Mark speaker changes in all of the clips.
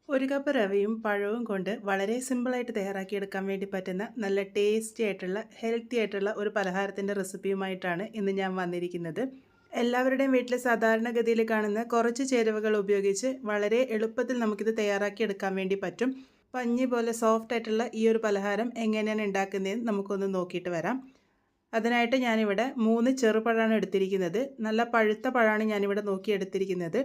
Speaker 1: ഒരു കപ്പ് റവയും പഴവും കൊണ്ട് വളരെ സിമ്പിളായിട്ട് തയ്യാറാക്കിയെടുക്കാൻ വേണ്ടി പറ്റുന്ന നല്ല ടേസ്റ്റി ആയിട്ടുള്ള ഹെൽത്തി ആയിട്ടുള്ള ഒരു പലഹാരത്തിൻ്റെ റെസിപ്പിയുമായിട്ടാണ് ഇന്ന് ഞാൻ വന്നിരിക്കുന്നത്. എല്ലാവരുടെയും വീട്ടിൽ സാധാരണഗതിയിൽ കാണുന്ന കുറച്ച് ചേരുവകൾ ഉപയോഗിച്ച് വളരെ എളുപ്പത്തിൽ നമുക്കിത് തയ്യാറാക്കിയെടുക്കാൻ വേണ്ടി പറ്റും. പഞ്ഞി പോലെ സോഫ്റ്റ് ആയിട്ടുള്ള ഈ ഒരു പലഹാരം എങ്ങനെയാണ് ഉണ്ടാക്കുന്നതെന്ന് നമുക്കൊന്ന് നോക്കിയിട്ട് വരാം. അതിനായിട്ട് ഞാനിവിടെ 3 ചെറുപഴമാണ് എടുത്തിരിക്കുന്നത്. നല്ല പഴുത്ത പഴമാണ് ഞാനിവിടെ നോക്കി എടുത്തിരിക്കുന്നത്.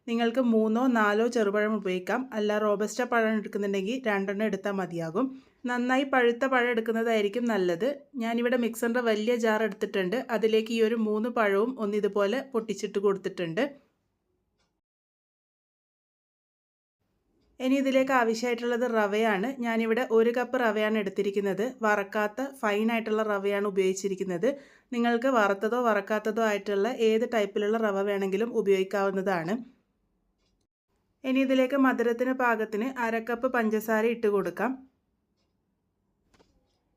Speaker 1: നിങ്ങൾക്ക് 3ഓ 4ഓ ചെറുപഴം ഉപയോഗിക്കാം. അല്ല റോബസ്റ്റ പഴം എടുക്കുന്നുണ്ടെങ്കിൽ 2 എടുത്താൽ മതിയാകും. നന്നായി പഴുത്ത പഴം എടുക്കുന്നതായിരിക്കും നല്ലത്. ഞാനിവിടെ മിക്സറിൻ്റെ വലിയ ജാർ എടുത്തിട്ടുണ്ട്. അതിലേക്ക് ഈ ഒരു 3 പഴവും ഇതുപോലെ പൊട്ടിച്ചിട്ട് കൊടുത്തിട്ടുണ്ട്. ഇനി ഇതിലേക്ക് ആവശ്യമായിട്ടുള്ളത് റവയാണ്. ഞാനിവിടെ 1 കപ്പ് റവയാണ് എടുത്തിരിക്കുന്നത്. വറക്കാത്ത ഫൈനായിട്ടുള്ള റവയാണ് ഉപയോഗിച്ചിരിക്കുന്നത്. നിങ്ങൾക്ക് വറുത്തതോ വറക്കാത്തതോ ആയിട്ടുള്ള ഏത് ടൈപ്പിലുള്ള റവ വേണമെങ്കിലും ഉപയോഗിക്കാവുന്നതാണ്. ഇനി ഇതിലേക്ക് മധുരത്തിന് പാകത്തിന് 1/2 കപ്പ് പഞ്ചസാര ഇട്ട് കൊടുക്കാം.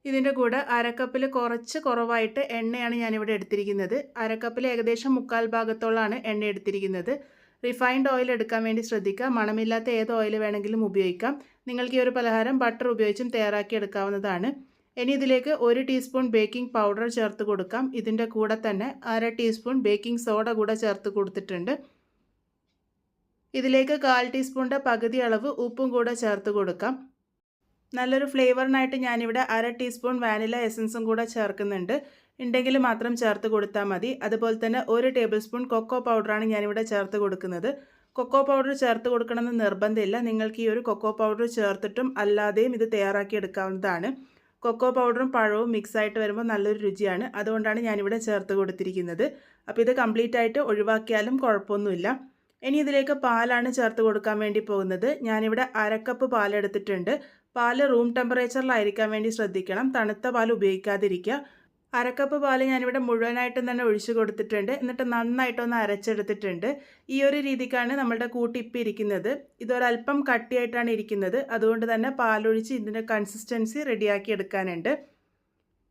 Speaker 1: ഇതിൻ്റെ കൂടെ 1/2 കപ്പിൽ കുറച്ച് കുറവായിട്ട് എണ്ണയാണ് ഞാനിവിടെ എടുത്തിരിക്കുന്നത്. 1/2 കപ്പിൽ ഏകദേശം 1/4 ഭാഗത്തോളാണ് എണ്ണ എടുത്തിരിക്കുന്നത്. റിഫൈൻഡ് ഓയിൽ എടുക്കാൻ വേണ്ടി ശ്രദ്ധിക്കുക. മണമില്ലാത്ത ഏത് ഓയിൽ വേണമെങ്കിലും ഉപയോഗിക്കാം. നിങ്ങൾക്ക് ഈ ഒരു പലഹാരം ബട്ടർ ഉപയോഗിച്ചും തയ്യാറാക്കി എടുക്കാവുന്നതാണ്. ഇനി ഇതിലേക്ക് 1 ടീസ്പൂൺ ബേക്കിംഗ് പൗഡർ ചേർത്ത് കൊടുക്കാം. ഇതിൻ്റെ കൂടെ തന്നെ 1/2 ടീസ്പൂൺ ബേക്കിംഗ് സോഡ കൂടെ ചേർത്ത് കൊടുത്തിട്ടുണ്ട്. ഇതിലേക്ക് 1/4 ടീസ്പൂണിൻ്റെ പകുതി അളവ് ഉപ്പും കൂടെ ചേർത്ത് കൊടുക്കാം. നല്ലൊരു ഫ്ലേവറിനായിട്ട് ഞാനിവിടെ 1/2 ടീസ്പൂൺ വാനില എസൻസും കൂടെ ചേർക്കുന്നുണ്ട്. ഉണ്ടെങ്കിൽ മാത്രം ചേർത്ത് കൊടുത്താൽ മതി. അതുപോലെ തന്നെ 1 ടേബിൾ സ്പൂൺ കൊക്കോ പൗഡറാണ് ഞാനിവിടെ ചേർത്ത് കൊടുക്കുന്നത്. കൊക്കോ പൗഡർ ചേർത്ത് കൊടുക്കണമെന്ന് നിർബന്ധമില്ല. നിങ്ങൾക്ക് ഈ ഒരു കൊക്കോ പൗഡർ ചേർത്തിട്ടും അല്ലാതെയും ഇത് തയ്യാറാക്കി എടുക്കാവുന്നതാണ്. കൊക്കോ പൗഡറും പഴവും മിക്സായിട്ട് വരുമ്പോൾ നല്ലൊരു രുചിയാണ്. അതുകൊണ്ടാണ് ഞാനിവിടെ ചേർത്ത് കൊടുത്തിരിക്കുന്നത്. അപ്പോൾ ഇത് കംപ്ലീറ്റ് ആയിട്ട് ഒഴിവാക്കിയാലും കുഴപ്പമൊന്നുമില്ല. ഇനി ഇതിലേക്ക് പാലാണ് ചേർത്ത് കൊടുക്കാൻ വേണ്ടി പോകുന്നത്. ഞാനിവിടെ 1/2 കപ്പ് പാലെടുത്തിട്ടുണ്ട്. പാല് റൂം ടെമ്പറേച്ചറിലായിരിക്കാൻ വേണ്ടി ശ്രദ്ധിക്കണം. തണുത്ത പാൽ ഉപയോഗിക്കാതിരിക്കുക. 1/2 കപ്പ് പാല് ഞാനിവിടെ മുഴുവനായിട്ടും തന്നെ ഒഴിച്ചു കൊടുത്തിട്ടുണ്ട്. എന്നിട്ട് നന്നായിട്ടൊന്ന് അരച്ചെടുത്തിട്ടുണ്ട്. ഈ ഒരു രീതിക്കാണ് നമ്മളുടെ കൂട്ട് ഇപ്പം ഇരിക്കുന്നത്. ഇതൊരല്പം കട്ടിയായിട്ടാണ് ഇരിക്കുന്നത്. അതുകൊണ്ട് തന്നെ പാലൊഴിച്ച് ഇതിൻ്റെ കൺസിസ്റ്റൻസി റെഡിയാക്കി എടുക്കാനുണ്ട്.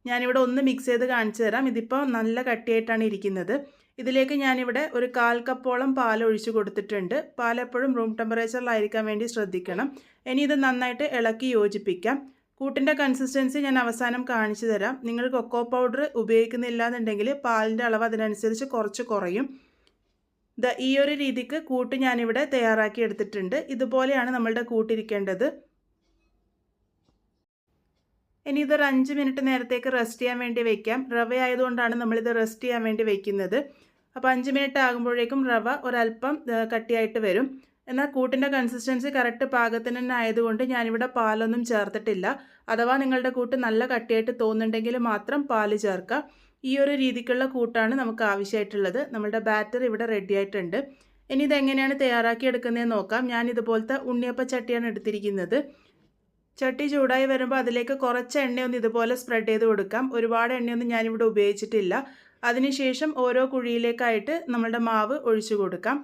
Speaker 1: ഞാനിവിടെ ഒന്ന് മിക്സ് ചെയ്ത് കാണിച്ചു തരാം. ഇതിപ്പോൾ നല്ല കട്ടിയായിട്ടാണ് ഇരിക്കുന്നത്. ഇതിലേക്ക് ഞാനിവിടെ ഒരു 1/4 കപ്പോളം പാൽ ഒഴിച്ചു കൊടുത്തിട്ടുണ്ട്. പാലെപ്പോഴും റൂം ടെമ്പറേച്ചറിലായിരിക്കാൻ വേണ്ടി ശ്രദ്ധിക്കണം. ഇനി ഇത് നന്നായിട്ട് ഇളക്കി യോജിപ്പിക്കാം. കൂട്ടിൻ്റെ കൺസിസ്റ്റൻസി ഞാൻ അവസാനം കാണിച്ചു തരാം. നിങ്ങൾ കൊക്കോ പൗഡർ ഉപയോഗിക്കുന്നില്ല എന്നുണ്ടെങ്കിൽ പാലിൻ്റെ അളവ് അതിനനുസരിച്ച് കുറച്ച് കുറയും. ഈ ഒരു രീതിക്ക് കൂട്ട് ഞാനിവിടെ തയ്യാറാക്കി എടുത്തിട്ടുണ്ട്. ഇതുപോലെയാണ് നമ്മളുടെ കൂട്ടിരിക്കേണ്ടത്. ഇനി ഇതൊരു 5 മിനിറ്റ് നേരത്തേക്ക് റെസ്റ്റ് ചെയ്യാൻ വേണ്ടി വയ്ക്കാം. റവ ആയതുകൊണ്ടാണ് നമ്മളിത് റെസ്റ്റ് ചെയ്യാൻ വേണ്ടി വയ്ക്കുന്നത്. അപ്പോൾ 5 മിനിറ്റ് ആകുമ്പോഴേക്കും റവ ഒരല്പം കട്ടിയായിട്ട് വരും. എന്നാൽ കൂട്ടിൻ്റെ കൺസിസ്റ്റൻസി കറക്റ്റ് പാകത്തിന് തന്നെ ആയതുകൊണ്ട് ഞാനിവിടെ പാലൊന്നും ചേർത്തിട്ടില്ല. അഥവാ നിങ്ങളുടെ കൂട്ട് നല്ല കട്ടിയായിട്ട് തോന്നുന്നുണ്ടെങ്കിൽ മാത്രം പാല് ചേർക്കുക. ഈ ഒരു രീതിക്കുള്ള കൂട്ടാണ് നമുക്ക് ആവശ്യമായിട്ടുള്ളത്. നമ്മുടെ ബാറ്റർ ഇവിടെ റെഡി ആയിട്ടുണ്ട്. ഇനി ഇതെങ്ങനെയാണ് തയ്യാറാക്കി എടുക്കുന്നതെന്ന് നോക്കാം. ഞാൻ ഇതുപോലത്തെ ഉണ്ണിയപ്പ ചട്ടിയാണ് എടുത്തിരിക്കുന്നത്. ചട്ടി ചൂടായി വരുമ്പോൾ അതിലേക്ക് കുറച്ച് എണ്ണയൊന്ന് ഇതുപോലെ സ്പ്രെഡ് ചെയ്ത് കൊടുക്കാം. ഒരുപാട് എണ്ണയൊന്നും ഞാനിവിടെ ഉപയോഗിച്ചിട്ടില്ല. അതിനുശേഷം ഓരോ കുഴിയിലേക്കായിട്ട് നമ്മളുടെ മാവ് ഒഴിച്ചു കൊടുക്കാം.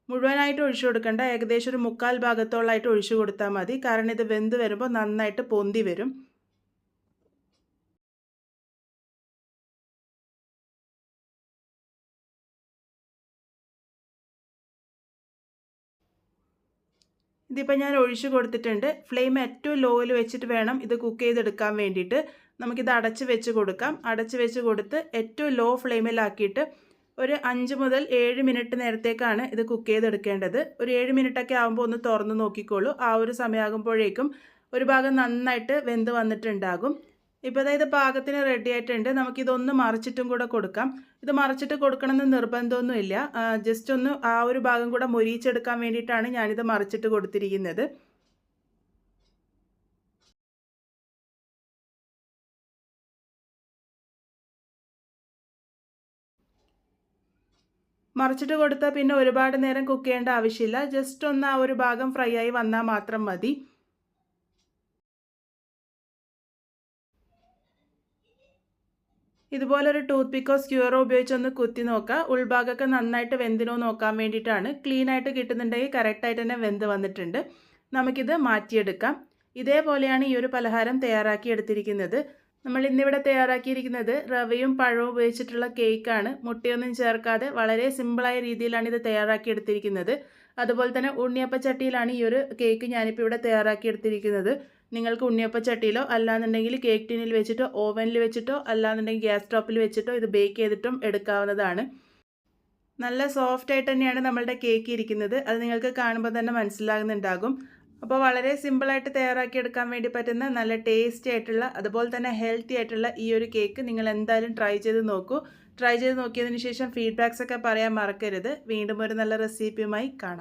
Speaker 1: മുഴുവനായിട്ട് ഒഴിച്ചു കൊടുക്കേണ്ട, ഏകദേശം ഒരു 1/4 ഭാഗത്തോളമായിട്ട് ഒഴിച്ചു കൊടുത്താൽ മതി. കാരണം ഇത് വെന്ത് വരുമ്പോൾ നന്നായിട്ട് പൊന്തി വരും. ഇതിപ്പോൾ ഞാൻ ഒഴിച്ചു കൊടുത്തിട്ടുണ്ട്. ഫ്ലെയിം ഏറ്റവും ലോയിൽ വെച്ചിട്ട് വേണം ഇത് കുക്ക് ചെയ്തെടുക്കാൻ വേണ്ടിയിട്ട്. നമുക്കിത് അടച്ച് വെച്ച് കൊടുക്കാം. അടച്ച് വെച്ച് കൊടുത്ത് ഏറ്റവും ലോ ഫ്ലെയിമിലാക്കിയിട്ട് ഒരു 5 മുതൽ 7 മിനിറ്റ് നേരത്തേക്കാണ് ഇത് കുക്ക് ചെയ്തെടുക്കേണ്ടത്. ഒരു 7 മിനിറ്റൊക്കെ ആകുമ്പോൾ ഒന്ന് തുറന്ന് നോക്കിക്കോളൂ. ആ ഒരു സമയമാകുമ്പോഴേക്കും ഒരു ഭാഗം നന്നായിട്ട് വെന്ത് വന്നിട്ടുണ്ടാകും. ഇപ്പോൾ അതായത് പാകത്തിന് റെഡി ആയിട്ടുണ്ട്. നമുക്കിതൊന്ന് മറിച്ചിട്ടും കൂടെ കൊടുക്കാം. ഇത് മറിച്ചിട്ട് കൊടുക്കണമെന്ന് നിർബന്ധമൊന്നുമില്ല. ജസ്റ്റ് ഒന്ന് ആ ഒരു ഭാഗം കൂടെ മൊരിയിച്ചെടുക്കാൻ വേണ്ടിയിട്ടാണ് ഞാനിത് മറിച്ചിട്ട് കൊടുത്തിരിക്കുന്നത്. മറിച്ചിട്ട് കൊടുത്താൽ പിന്നെ ഒരുപാട് നേരം കുക്ക് ചെയ്യേണ്ട ആവശ്യമില്ല. ജസ്റ്റ് ഒന്ന് ആ ഒരു ഭാഗം ഫ്രൈ ആയി വന്നാൽ മാത്രം മതി. ഇതുപോലൊരു ടൂത്ത് പിക്കോ സ്ക്യൂറോ ഉപയോഗിച്ചൊന്ന് കുത്തി നോക്കുക. ഉൾഭാഗമൊക്കെ നന്നായിട്ട് വെന്തിനോ നോക്കാൻ വേണ്ടിയിട്ടാണ്. ക്ലീൻ ആയിട്ട് കിട്ടുന്നുണ്ടെങ്കിൽ കറക്റ്റായിട്ട് തന്നെ വെന്ത് വന്നിട്ടുണ്ട്. നമുക്കിത് മാറ്റിയെടുക്കാം. ഇതേപോലെയാണ് ഈ ഒരു പലഹാരം തയ്യാറാക്കി എടുത്തിരിക്കുന്നത്. നമ്മൾ ഇന്നിവിടെ തയ്യാറാക്കിയിരിക്കുന്നത് റവയും പഴവും ഉപയോഗിച്ചിട്ടുള്ള കേക്കാണ്. മുട്ടയൊന്നും ചേർക്കാതെ വളരെ സിമ്പിളായ രീതിയിലാണ് ഇത് തയ്യാറാക്കി എടുത്തിരിക്കുന്നത്. അതുപോലെ തന്നെ ഉണ്ണിയപ്പച്ചട്ടിയിലാണ് ഈ ഒരു കേക്ക് ഞാനിപ്പോൾ ഇവിടെ തയ്യാറാക്കി എടുത്തിരിക്കുന്നത്. നിങ്ങൾക്ക് ഉണ്ണിയപ്പച്ചട്ടിയിലോ അല്ലാന്നുണ്ടെങ്കിൽ കേക്ക് ടിന്നിൽ വെച്ചിട്ടോ ഓവനിൽ വെച്ചിട്ടോ അല്ലാന്നുണ്ടെങ്കിൽ ഗ്യാസ് സ്റ്റോപ്പിൽ വെച്ചിട്ടോ ഇത് ബേക്ക് ചെയ്തിട്ടും എടുക്കാവുന്നതാണ്. നല്ല സോഫ്റ്റ് ആയിട്ട് തന്നെയാണ് നമ്മളുടെ കേക്ക് ഇരിക്കുന്നത്. അത് നിങ്ങൾക്ക് കാണുമ്പോൾ തന്നെ മനസ്സിലാകുന്നുണ്ടാകും. അപ്പോൾ വളരെ സിമ്പിളായിട്ട് തയ്യാറാക്കി എടുക്കാൻ വേണ്ടി പറ്റുന്ന നല്ല ടേസ്റ്റി ആയിട്ടുള്ള അതുപോലെ തന്നെ ഹെൽത്തി ആയിട്ടുള്ള ഈ ഒരു കേക്ക് നിങ്ങൾ എന്തായാലും ട്രൈ ചെയ്ത് നോക്കൂ. ട്രൈ ചെയ്ത് നോക്കിയതിന് ശേഷം ഫീഡ്ബാക്സ് ഒക്കെ പറയാൻ മറക്കരുത്. വീണ്ടും ഒരു നല്ല റെസിപ്പിയുമായി കാണാം.